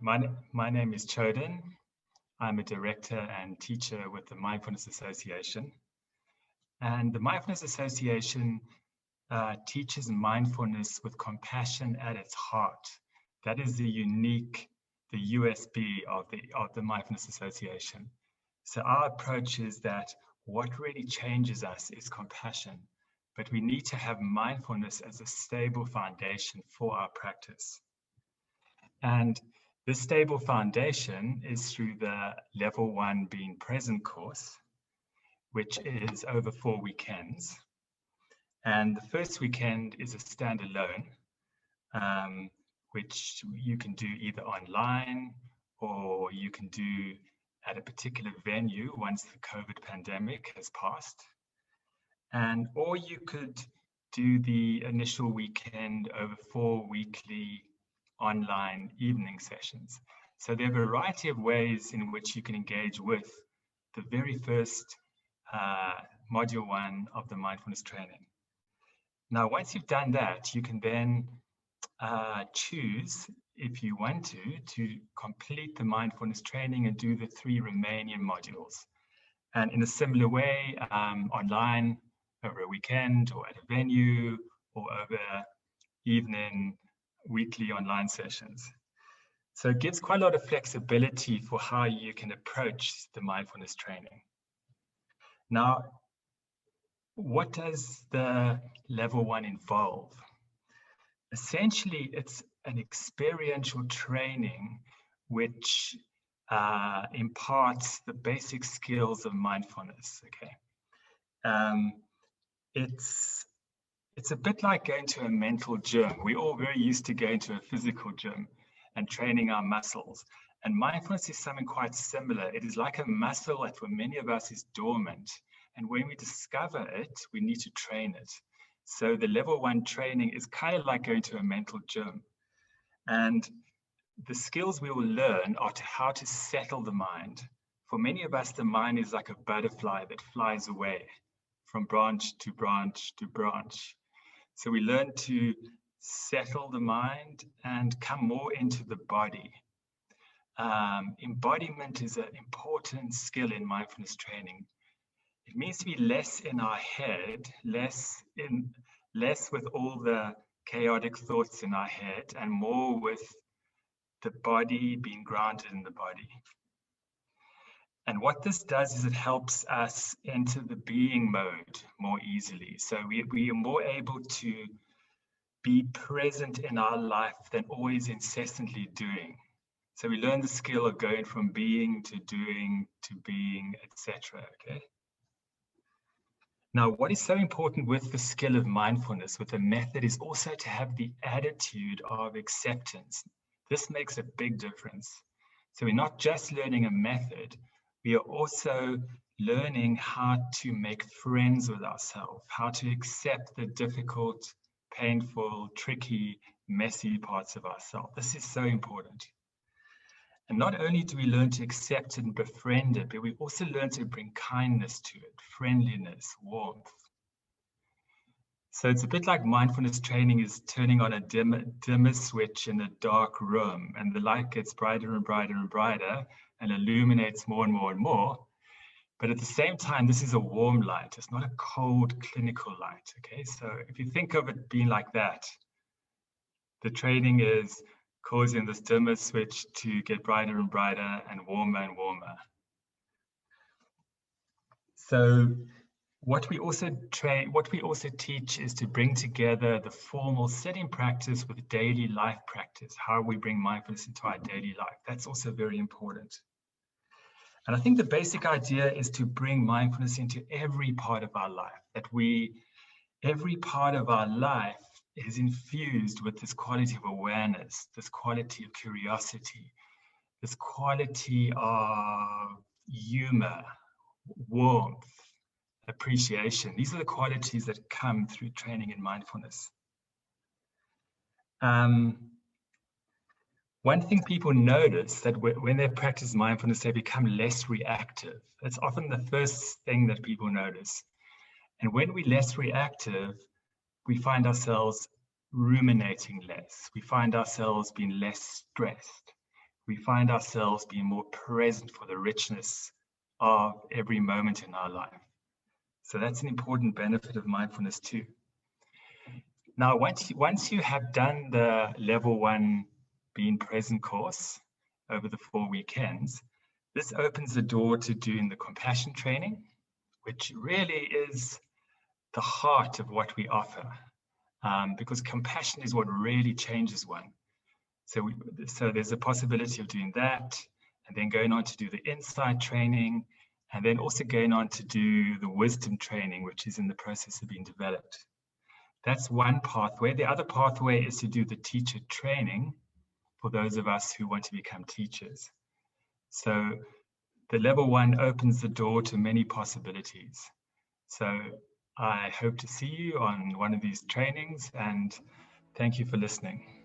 My name is Choden. I'm a director and teacher with the Mindfulness Association. And the Mindfulness Association teaches mindfulness with compassion at its heart. That is the USB of the Mindfulness Association. So our approach is that what really changes us is compassion, but we need to have mindfulness as a stable foundation for our practice. And this stable foundation is through the Level 1 Being Present course, which is over 4 weekends. And the first weekend is a standalone, which you can do either online or you can do at a particular venue once the COVID pandemic has passed. Or you could do the initial weekend over 4 weekly online evening sessions. So there are a variety of ways in which you can engage with the very first module 1 of the mindfulness training. Now, once you've done that, you can then choose, if you want to complete the mindfulness training and do the 3 remaining modules. And in a similar way, online, over a weekend, or at a venue, or over evening, weekly online sessions. So it gives quite a lot of flexibility for how you can approach the mindfulness training. Now, what does the Level 1 involve? Essentially, it's an experiential training which imparts the basic skills of mindfulness, okay? It's a bit like going to a mental gym. We're all very used to going to a physical gym and training our muscles. And mindfulness is something quite similar. It is like a muscle that for many of us is dormant. And when we discover it, we need to train it. So the Level 1 training is kind of like going to a mental gym. And the skills we will learn are how to settle the mind. For many of us, the mind is like a butterfly that flies away from branch to branch to branch. So we learn to settle the mind and come more into the body. Embodiment is an important skill in mindfulness training. It means to be less in our head, less with all the chaotic thoughts in our head, and more with the body being grounded in the body. And what this does is it helps us enter the being mode more easily. So we are more able to be present in our life than always incessantly doing. So we learn the skill of going from being to doing to being, etc. Okay. Now, what is so important with the skill of mindfulness, with the method, is also to have the attitude of acceptance. This makes a big difference. So we're not just learning a method, we are also learning how to make friends with ourselves, how to accept the difficult, painful, tricky, messy parts of ourselves. This is so important. And not only do we learn to accept it and befriend it, but we also learn to bring kindness to it, friendliness, warmth. So it's a bit like mindfulness training is turning on a dimmer switch in a dark room, and the light gets brighter and brighter and brighter and illuminates more and more and more. But at the same time, this is a warm light. It's not a cold clinical light, okay? So if you think of it being like that, the training is causing this dimmer switch to get brighter and brighter and warmer. So what we also teach is to bring together the formal sitting practice with daily life practice, how we bring mindfulness into our daily life. That's also very important. And I think the basic idea is to bring mindfulness into every part of our life, that every part of our life is infused with this quality of awareness, this quality of curiosity, this quality of humor, warmth, appreciation. These are the qualities that come through training in mindfulness. One thing people notice that when they practice mindfulness, they become less reactive. That's often the first thing that people notice. And when we're less reactive, we find ourselves ruminating less. We find ourselves being less stressed. we find ourselves being more present for the richness of every moment in our life. So that's an important benefit of mindfulness too. Now, once you have done the level 1 being present course over the 4 weekends, this opens the door to doing the compassion training, which really is the heart of what we offer, because compassion is what really changes one. So there's a possibility of doing that, and then going on to do the insight training, and then also going on to do the wisdom training, which is in the process of being developed. That's one pathway. The other pathway is to do the teacher training for those of us who want to become teachers. So the level 1 opens the door to many possibilities. So I hope to see you on one of these trainings, and thank you for listening.